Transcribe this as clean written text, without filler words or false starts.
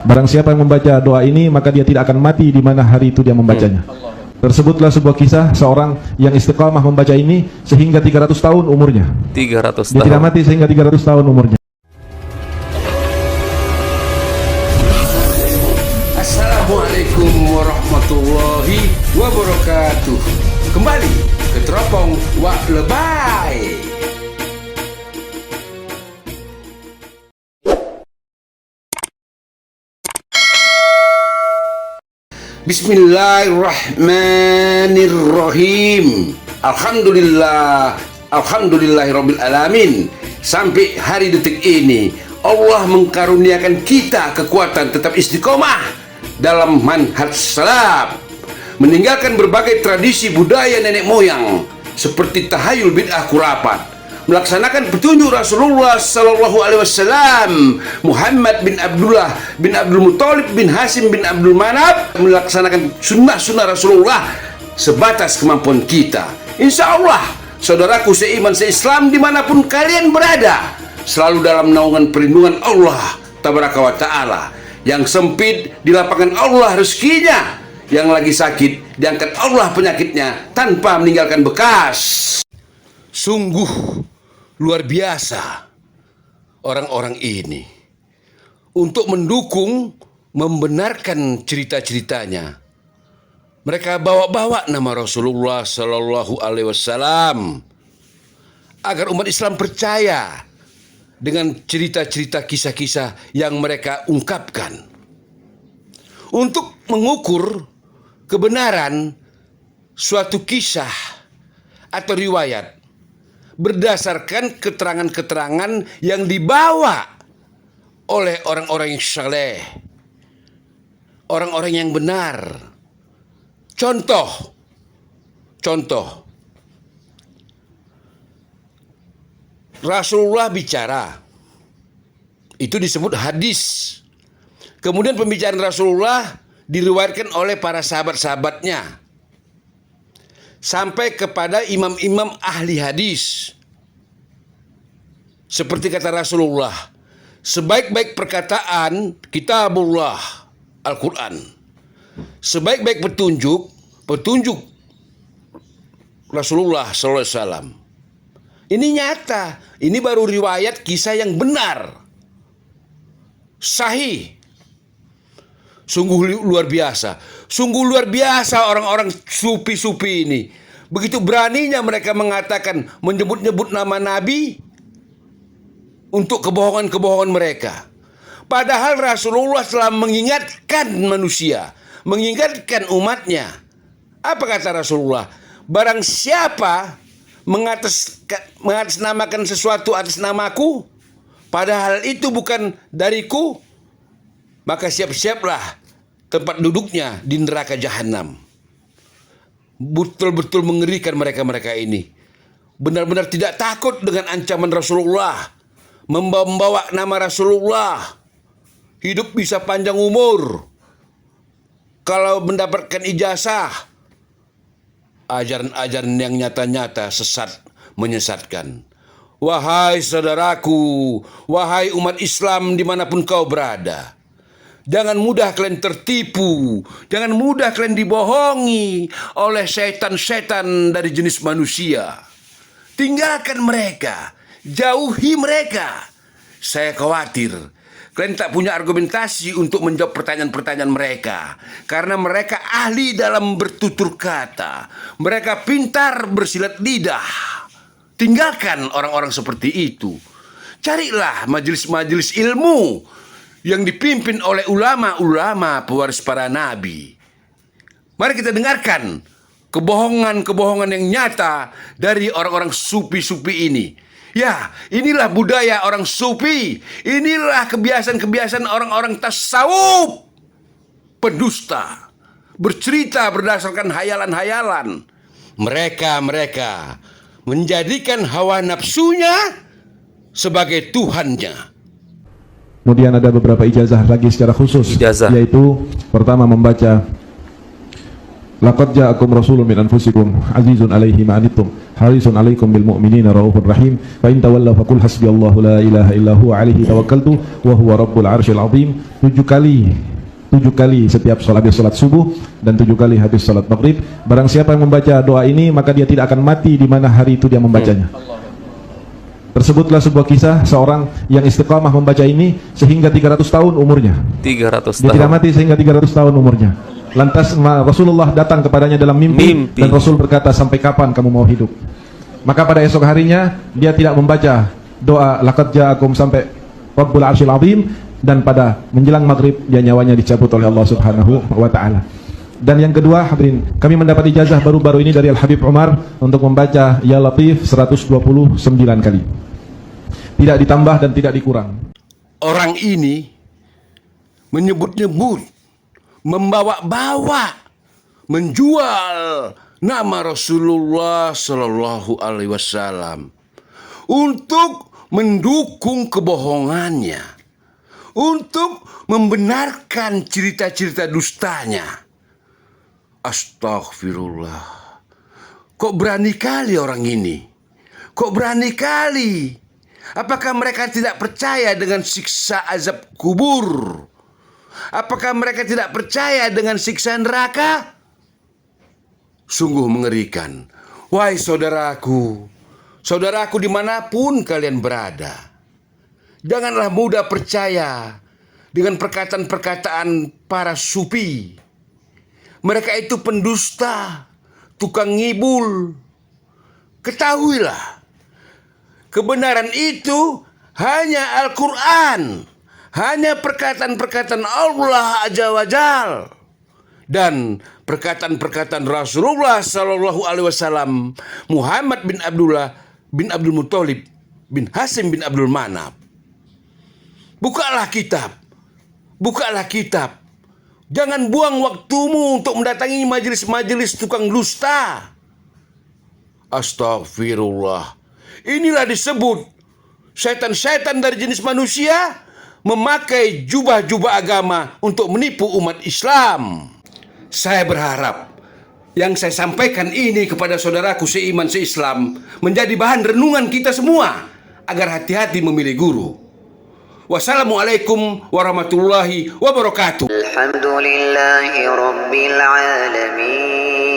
Barang siapa yang membaca doa ini, maka dia tidak akan mati di mana hari itu dia membacanya. Tersebutlah sebuah kisah seorang yang istiqamah membaca ini sehingga 300 tahun umurnya. 300 Dia tahun. tidak mati sehingga 300 tahun umurnya. Assalamualaikum warahmatullahi wabarakatuh. Kembali ke Teropong Wak Lebay. Bismillahirrahmanirrahim. Alhamdulillahirabbil alamin. Sampai hari detik ini Allah mengkaruniakan kita kekuatan tetap istiqomah dalam manhaj salaf, meninggalkan berbagai tradisi budaya nenek moyang seperti tahayul bid'ah khurafat, melaksanakan petunjuk Rasulullah Sallallahu Alaihi Wasallam, Muhammad bin Abdullah bin Abdul Muthalib bin Hashim bin Abdul Manaf, melaksanakan sunnah-sunnah Rasulullah sebatas kemampuan kita. Insya Allah, saudaraku seiman seislam dimanapun kalian berada, selalu dalam naungan perlindungan Allah Tabaraka wa Ta'ala. Yang sempit dilapangkan Allah rezekinya, yang lagi sakit diangkat Allah penyakitnya tanpa meninggalkan bekas. Sungguh luar biasa orang-orang ini untuk mendukung, membenarkan cerita-ceritanya. Mereka bawa-bawa nama Rasulullah Sallallahu Alaihi Wasallam agar umat Islam percaya dengan cerita-cerita kisah-kisah yang mereka ungkapkan. Untuk mengukur kebenaran suatu kisah atau riwayat berdasarkan keterangan-keterangan yang dibawa oleh orang-orang yang saleh, orang-orang yang benar. Contoh, Rasulullah bicara, itu disebut hadis. Kemudian pembicaraan Rasulullah diriwayatkan oleh para sahabat-sahabatnya sampai kepada imam-imam ahli hadis. Seperti kata Rasulullah, sebaik-baik perkataan kitabullah Al-Quran, sebaik-baik petunjuk Rasulullah SAW. Ini nyata, ini baru riwayat kisah yang benar, sahih. Sungguh luar biasa orang-orang sufi-sufi ini. Begitu beraninya mereka mengatakan, menyebut-nyebut nama Nabi untuk kebohongan-kebohongan mereka. Padahal Rasulullah telah mengingatkan manusia, mengingatkan umatnya. Apa kata Rasulullah? Barang siapa mengatasnamakan sesuatu atas namaku, padahal itu bukan dariku, maka siap-siaplah tempat duduknya di neraka jahanam. Betul-betul mengerikan mereka-mereka ini. Benar-benar tidak takut dengan ancaman Rasulullah, membawa nama Rasulullah. Hidup bisa panjang umur kalau mendapatkan ijazah. Ajaran-ajaran yang nyata-nyata sesat, menyesatkan. Wahai saudaraku, wahai umat Islam dimanapun kau berada, jangan mudah kalian tertipu, jangan mudah kalian dibohongi oleh setan-setan dari jenis manusia. Tinggalkan mereka, jauhi mereka. Saya khawatir kalian tak punya argumentasi untuk menjawab pertanyaan-pertanyaan mereka, karena mereka ahli dalam bertutur kata, mereka pintar bersilat lidah. Tinggalkan orang-orang seperti itu. Carilah majelis-majelis ilmu yang dipimpin oleh ulama-ulama pewaris para nabi. Mari kita dengarkan kebohongan-kebohongan yang nyata dari orang-orang sufi-sufi ini. Ya, inilah budaya orang sufi. Inilah kebiasaan-kebiasaan orang-orang tasawuf. Pendusta, bercerita berdasarkan hayalan-hayalan. Mereka menjadikan hawa nafsunya sebagai Tuhannya. Kemudian ada beberapa ijazah lagi secara khusus, Ijazah. yaitu pertama membaca Laqad ja'akum rasulun min anfusikum azizun 'alaihi ma anittum harisun 'alaikum bil mu'minina raufur rahim fa in tawallaw faqul hasbiyallahu la ilaha illa huwa 'alaihi tawakkaltu wa huwa rabbul 'arsyil 'azim. 7 kali setiap habis salat subuh dan 7 kali habis salat maghrib. Barang siapa yang membaca doa ini maka dia tidak akan mati di mana hari itu dia membacanya. Tersebutlah sebuah kisah seorang yang istiqamah membaca ini sehingga 300 tahun umurnya. 300 Dia tahun. tidak mati sehingga 300 tahun umurnya. Lantas Rasulullah datang kepadanya dalam mimpi. Dan Rasul berkata, sampai kapan kamu mau hidup? Maka pada esok harinya dia tidak membaca doa laqad ja'akum sampai Rabbul 'Arsyil 'Azim, dan pada menjelang maghrib dia nyawanya dicabut oleh Allah Subhanahu wa taala. Dan yang kedua, hadirin, kami mendapat ijazah baru-baru ini dari Al Habib Umar untuk membaca Ya Latif 129 kali. Tidak ditambah dan tidak dikurang. Orang ini menyebut-nyebut, membawa-bawa, menjual nama Rasulullah Sallallahu Alaihi Wasallam untuk mendukung kebohongannya, untuk membenarkan cerita-cerita dustanya. Astaghfirullah. Kok berani kali orang ini? Kok berani kali? Apakah mereka tidak percaya dengan siksa azab kubur? Apakah mereka tidak percaya dengan siksa neraka? Sungguh mengerikan. Wahai saudaraku, saudaraku dimanapun kalian berada, janganlah mudah percaya dengan perkataan-perkataan para sufi. Mereka itu pendusta, tukang ngibul. Ketahuilah, kebenaran itu hanya Al-Quran, hanya perkataan-perkataan Allah Azza wa Jal, dan perkataan-perkataan Rasulullah Sallallahu Alaihi Wasallam, Muhammad bin Abdullah bin Abdul Muthalib bin Hasim bin Abdul Manaf. Bukalah kitab, bukalah kitab. Jangan buang waktumu untuk mendatangi majelis-majelis tukang dusta. Astagfirullah. Inilah disebut setan-setan dari jenis manusia memakai jubah-jubah agama untuk menipu umat Islam. Saya berharap yang saya sampaikan ini kepada saudaraku seiman seislam menjadi bahan renungan kita semua agar hati-hati memilih guru. Wassalamualaikum warahmatullahi wabarakatuh. Alhamdulillahi rabbil alamin.